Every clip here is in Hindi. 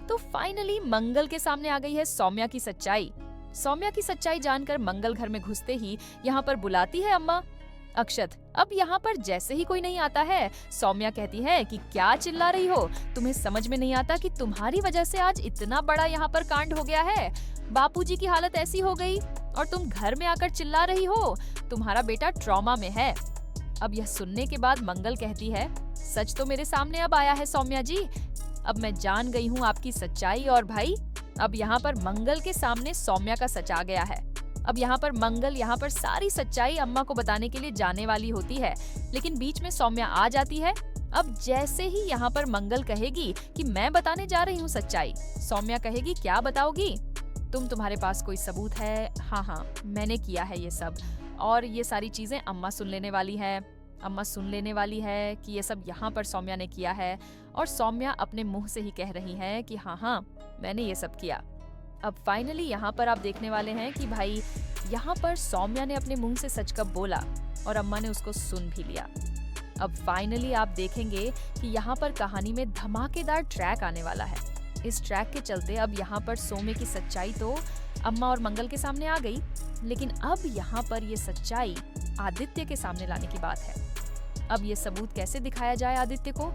तो फाइनली मंगल के सामने आ गई है सौम्या की सच्चाई। सौम्या की सच्चाई जानकर मंगल घर में घुसते ही यहाँ पर बुलाती है अम्मा। अक्षत अब यहाँ पर जैसे ही कोई नहीं आता है, सौम्या कहती है कि क्या चिल्ला रही हो, तुम्हें समझ में नहीं आता कि तुम्हारी वजह से आज इतना बड़ा यहाँ पर कांड हो गया है। बापूजी की हालत ऐसी हो गई और तुम घर में आकर चिल्ला रही हो, तुम्हारा बेटा ट्रॉमा में है। अब यह सुनने के बाद मंगल कहती है, सच तो मेरे सामने अब आया है सौम्या जी, अब मैं जान गई हूँ आपकी सच्चाई। और भाई अब यहाँ पर मंगल के सामने सौम्या का सच आ गया है। अब यहाँ पर मंगल यहाँ पर सारी सच्चाई अम्मा को बताने के लिए जाने वाली होती है, लेकिन बीच में सौम्या आ जाती है। अब जैसे ही यहाँ पर मंगल कहेगी कि मैं बताने जा रही हूँ सच्चाई, सौम्या कहेगी क्या बताओगी, तुम्हारे पास कोई सबूत है? हाँ, मैंने किया है ये सब। और ये सारी चीजें अम्मा सुन लेने वाली है। अम्मा सुन लेने वाली है कि ये सब यहाँ पर सौम्या ने किया है, और सौम्या अपने मुंह से ही कह रही है कि हाँ, मैंने ये सब किया। अब फाइनली यहाँ पर आप देखने वाले हैं कि भाई यहाँ पर सौम्या ने अपने मुंह से सच कब बोला और अम्मा ने उसको सुन भी लिया। अब फाइनली आप देखेंगे कि यहाँ पर कहानी में धमाकेदार ट्रैक आने वाला है। इस ट्रैक के चलते अब यहाँ पर सौम्या की सच्चाई तो अम्मा और मंगल के सामने आ गई, लेकिन अब यहाँ पर ये सच्चाई आदित्य के सामने लाने की बात है। अब ये सबूत कैसे दिखाया जाए आदित्य को,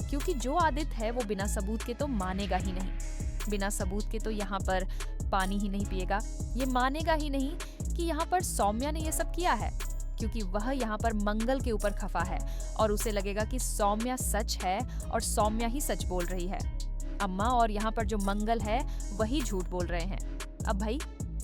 क्योंकि जो आदित्य है वो बिना सबूत के तो मानेगा ही नहीं। बिना सबूत के तो यहाँ पर पानी ही नहीं पिएगा। ये मानेगा ही नहीं कि यहाँ पर सौम्या ने ये सब किया है, क्योंकि वह यहाँ पर मंगल के ऊपर खफा है और उसे लगेगा कि सौम्या सच है और सौम्या ही सच बोल रही है। अम्मा और यहाँ पर जो मंगल है वही झूठ बोल रहे हैं। अब भाई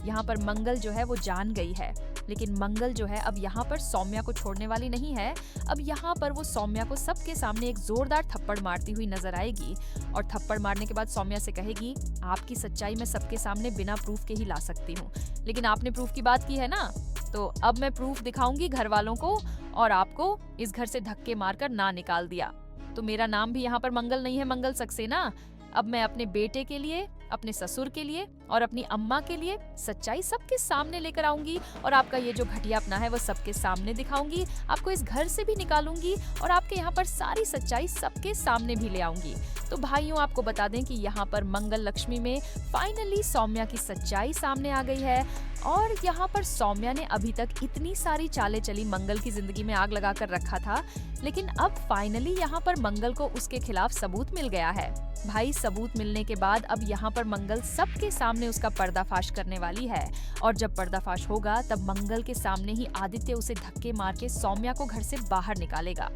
यहाँ पर मंगल जो है वो जान गई है, लेकिन मंगल जो है अब यहाँ पर सौम्या को छोड़ने वाली नहीं है। अब यहाँ पर वो सौम्या को सबके सामने एक जोरदार थप्पड़ मारती हुई नजर आएगी, और थप्पड़ मारने के बाद सौम्या से कहेगी, आपकी सच्चाई मैं सबके सामने बिना प्रूफ के ही ला सकती हूँ, लेकिन आपने प्रूफ की बात की है ना, तो अब मैं प्रूफ दिखाऊंगी घर वालों को, और आपको इस घर से धक्के मारकर ना निकाल दिया तो मेरा नाम भी यहाँ पर मंगल नहीं है, मंगल सक्सेना। अब मैं अपने बेटे के लिए, अपने ससुर के लिए और अपनी अम्मा के लिए सच्चाई सबके सामने लेकर आऊंगी, और आपका ये जो घटियापना है वो सबके सामने दिखाऊंगी, आपको इस घर से भी निकालूंगी और आपके यहाँ पर सारी सच्चाई सबके सामने भी ले आऊंगी। तो भाइयों आपको बता दें कि यहाँ पर मंगल लक्ष्मी में फाइनली सौम्या की सच्चाई सामने आ गई है, और यहाँ पर सौम्या ने अभी तक इतनी सारी चालें चली, मंगल की जिंदगी में आग लगाकर रखा था, लेकिन अब फाइनली यहाँ पर मंगल को उसके खिलाफ सबूत मिल गया है। भाई सबूत मिलने के बाद अब यहाँ पर मंगल सबके सामने उसका पर्दाफाश करने वाली है, और जब पर्दाफाश होगा तब मंगल के सामने ही आदित्य उसे धक्के मार के सौम्या को घर से बाहर निकालेगा।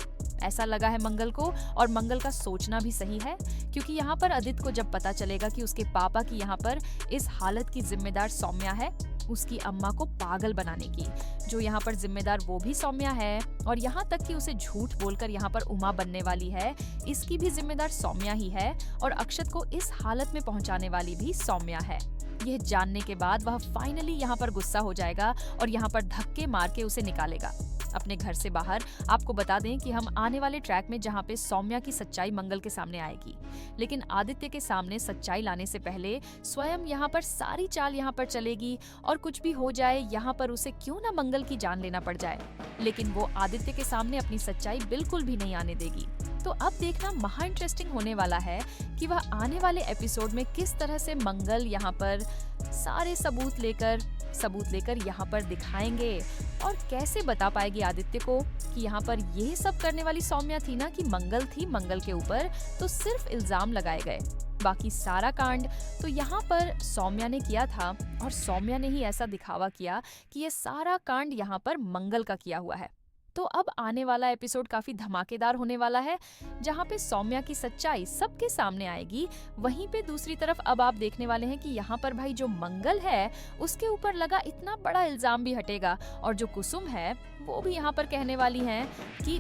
ऐसा लगा है मंगल को, और मंगल का सोचना भी सही है, क्योंकि यहाँ पर आदित्य को जब पता चलेगा कि उसके पापा की यहाँ पर इस हालत की जिम्मेदार सौम्या है, उसकी अम्मा को पागल बनाने की, जो यहाँ पर जिम्मेदार वो भी सौम्या है, और यहाँ तक कि उसे झूठ बोलकर यहाँ पर उमा बनने वाली है, इसकी भी जिम्मेदार सौम्या ही है, और अक्षत को इस हालत में पहुँचाने वाली भी सौम्या है। यह जानने के बाद वह फाइनली यहाँ पर गुस्सा हो जाएगा और यहाँ पर धक्के मार के उसे निकालेगा अपने घर से बाहर। आपको बता दें कि हम आने वाले ट्रैक में जहाँ पे सौम्या की सच्चाई मंगल के सामने आएगी, लेकिन आदित्य के सामने सच्चाई लाने से पहले स्वयं यहाँ पर सारी चाल यहाँ पर चलेगी, और कुछ भी हो जाए यहाँ पर उसे क्यों ना मंगल की जान लेना पड़ जाए, लेकिन वो आदित्य के सामने अपनी सच्चाई बिल्कुल भी नहीं आने देगी। तो अब देखना महा इंटरेस्टिंग होने वाला है कि वह आने वाले एपिसोड में किस तरह से मंगल यहाँ पर सारे सबूत लेकर यहाँ पर दिखाएंगे, और कैसे बता पाएगी आदित्य को कि यहाँ पर ये सब करने वाली सौम्या थी ना, कि मंगल थी, मंगल के ऊपर तो सिर्फ इल्जाम लगाए गए, बाकी सारा कांड तो यहाँ पर सौम्या ने किया था, और सौम्या ने ही ऐसा दिखावा किया कि ये सारा कांड यहाँ पर मंगल का किया हुआ है। तो अब आने वाला एपिसोड काफी धमाकेदार होने वाला है, जहाँ पे सौम्या की सच्चाई सबके सामने आएगी। वहीं पे दूसरी तरफ अब आप देखने वाले हैं कि यहाँ पर भाई जो मंगल है उसके ऊपर लगा इतना बड़ा इल्जाम भी हटेगा, और जो कुसुम है वो भी यहाँ पर कहने वाली है कि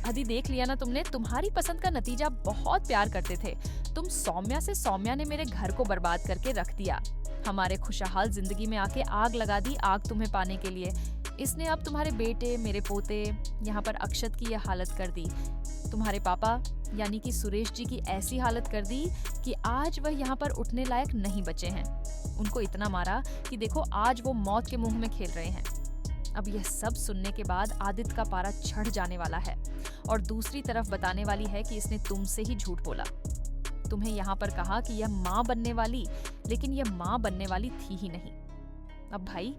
अदी देख लिया ना तुमने, तुम्हारी पसंद का नतीजा बहुत प्यार करते थे तुम सौम्या से, सौम्या ने मेरे घर को बर्बाद करके रख दिया, हमारे खुशहाल जिंदगी में आके आग लगा दी, आग तुम्हें पाने के लिए। इसने अब तुम्हारे बेटे, मेरे पोते, यहाँ पर अक्षत की यह हालत कर दी, तुम्हारे पापा यानी कि सुरेश जी की ऐसी हालत कर दी कि आज वह यहाँ पर उठने लायक नहीं बचे हैं। उनको इतना मारा कि देखो आज वो मौत के मुंह में खेल रहे हैं। अब यह सब सुनने के बाद आदित्य का पारा चढ़ जाने वाला है, और दूसरी तरफ बताने वाली है कि इसने तुमसे ही झूठ बोला। तुम्हें यहाँ पर कहा कि यह माँ बनने वाली, लेकिन यह माँ बनने वाली थी ही नहीं। अब भाई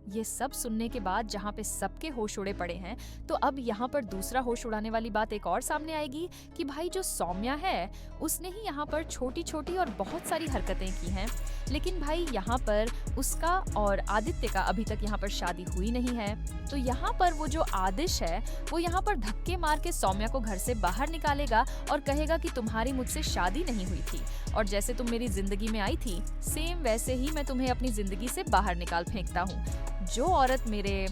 ये सब सुनने के बाद जहाँ पे सबके होश उड़े पड़े हैं, तो अब यहाँ पर दूसरा होश उड़ाने वाली बात एक और सामने आएगी कि भाई जो सौम्या है उसने ही यहाँ पर छोटी छोटी और बहुत सारी हरकतें की हैं, लेकिन भाई यहाँ पर उसका और आदित्य का अभी तक यहाँ पर शादी हुई नहीं है। तो यहाँ पर वो जो आदिश है वो यहाँ पर धक्के मार के सौम्या को घर से बाहर निकालेगा और कहेगा कि तुम्हारी मुझसे शादी नहीं हुई थी, और जैसे तुम मेरी जिंदगी में आई थी सेम वैसे ही मैं तुम्हें अपनी जिंदगी से बाहर निकाल फेंकता हूँ। जो औरत मेरे